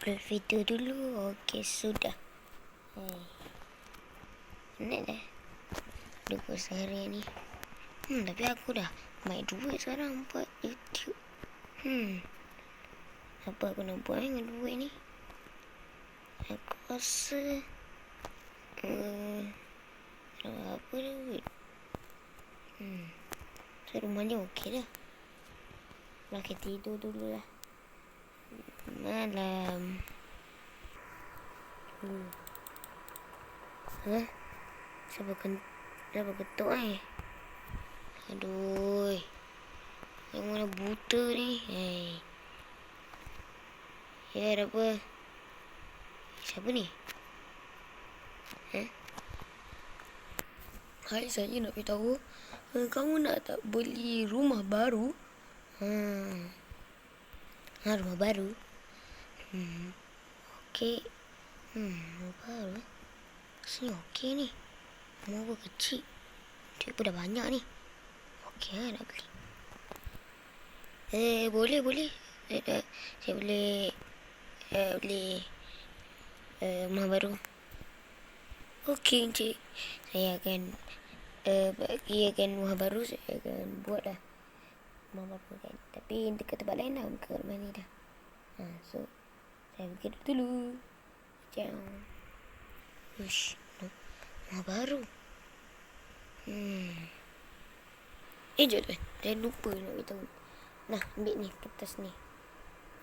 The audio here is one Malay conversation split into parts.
upload video dulu. Okey, sudah. Penat dah duduk sehari ni. Tapi aku dah banyak duit sekarang buat YouTube. Apa aku nak buat dengan duit ni? Aku rasa apa duit? So rumahnya okey dah. Nak tidur dulu lah. Malam. Siapa ketuk Aduh. Yang mana buta ni? Ya, ada apa? Siapa ni? Hai, saya nak beritahu. Kamu nak tak beli rumah baru? Rumah baru? Okey. Rumah baru. Sini okey ni. Rumah pun kecil. Duit pun dah banyak ni. Okey nak beli. Boleh. Saya boleh beli rumah baru. Okey, encik. Saya akan bagikan rumah baru. Saya akan buat dah rumah baru kan. Tapi dekat tempat lain dah. Bukan rumah ni dah. So saya pergi dulu. Ciao. Rumah baru. Jom tu. Saya lupa nak beritahu. Nah, ambil ni kertas ni.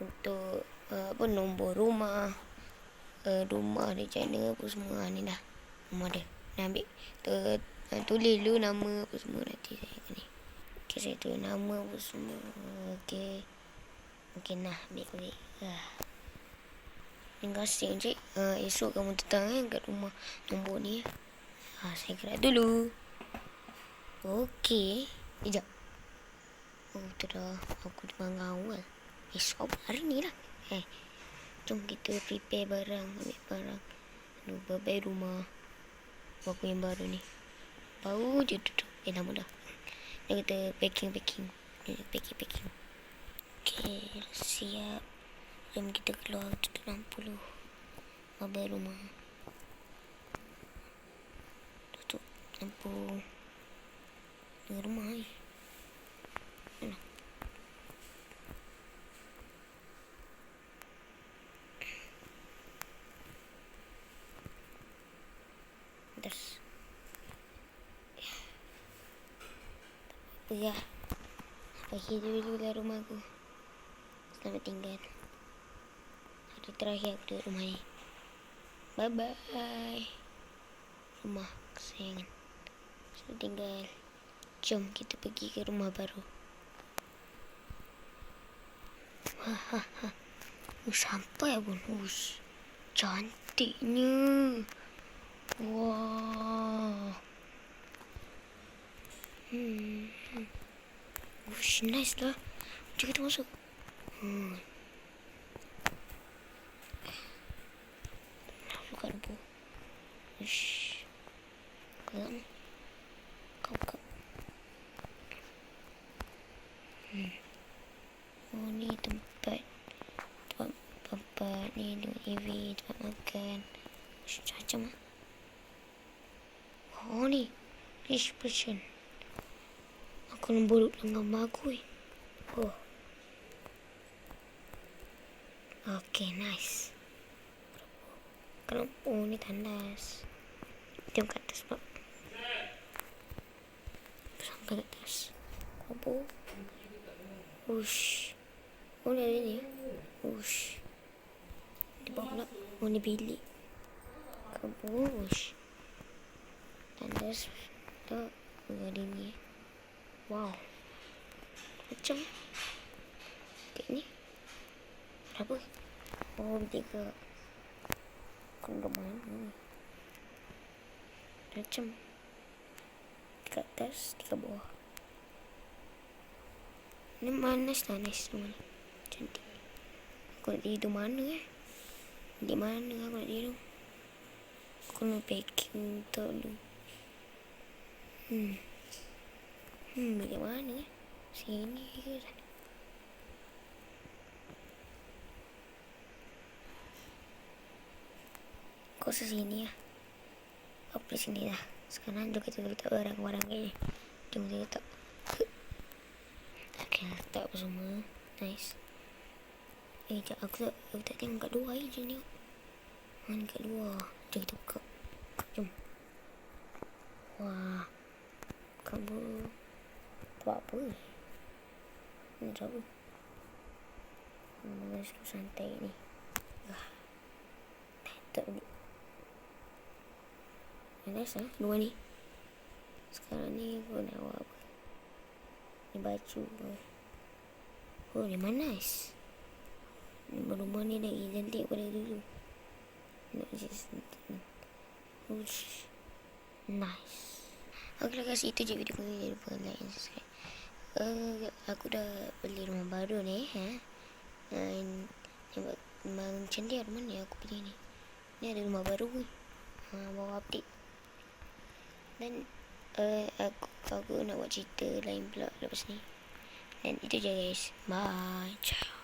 Untuk nombor rumah. Rumah dia macam mana apa semua. Ni dah rumah dia. Nak ambil. Tulis dulu nama apa semua nanti saya ni. Okey, saya tulis nama apa semua. Okey. Okey, nah ambil kulit. Terima kasih encik. Esok kamu datang kat rumah nombor ni. Saya gerak dulu. Okey. Sekejap. Betul dah. Aku dengan awal. Esok hari ni lah. Jom kita prepare barang. Ambil barang. Berbaik rumah. Apa yang baru ni. Baru je duduk. Lama dah. Dan kita packing. Packing. Okey. Siap. Jom kita keluar. Tutup lampu dulu. Berbaik rumah. Tutup lampu. Dengan rumah ni. Terus. Tak apa lah. Pergi dulu lah rumah aku. Selamat tinggal. Hari terakhir aku duduk rumah ni. Bye-bye. Rumah kesayangan. Selamat tinggal. Jom kita pergi ke rumah baru. Sampai pun. Cantiknya. Wah. Nice lah. Jom kita masuk. Buka lampu. Kau. Ni tempat ni tengok TV, tempat makan. Macam lah. Ni rich person. Aku nombor dengan gambar aku. Okay, nice. Kalau ni tandas. Jom kat atas pula. Sampai kat atas. Apa? Ni ada ni. Di bawah pula. Ni bilik. Kabus. Tandas. Tak. Ada ni. Wow. Macam. Kayak ni. Berapa? 3. Kondom mana? Macam. 3 atas, 3 bawah. Ni nice semua ni. Cantik. Aku nak tidur mana Di mana aku nak tidur? Aku nak packing tak dulu. Di mana Sini ke sana? Kau sini lah. Apa di sini lah. Sekarang jom kita letak barang-barang ni. Jom kita letak. Okay, letak apa semua. Nice. Sekejap aku tak tengok kat luar je ni. Mana kat luar. Jom kita buka. Jom. Wah. Kamu buat apa? Ni apa? Aku santai ni. Tak ni. Nice lah luar ni. Sekarang ni aku nak buat apa? Ni baju. Oh, ni manas. Rumah ni lagi cantik pada dulu. Not just nice. Okay lah guys, itu je video ni. Jangan lupa like and subscribe. Aku dah beli rumah baru ni. Macam dia mana aku beli ni. Ni ada rumah baru ni. Bawa update. Dan aku nak buat cerita lain pula lepas ni. Dan itu je guys. Bye. Ciao.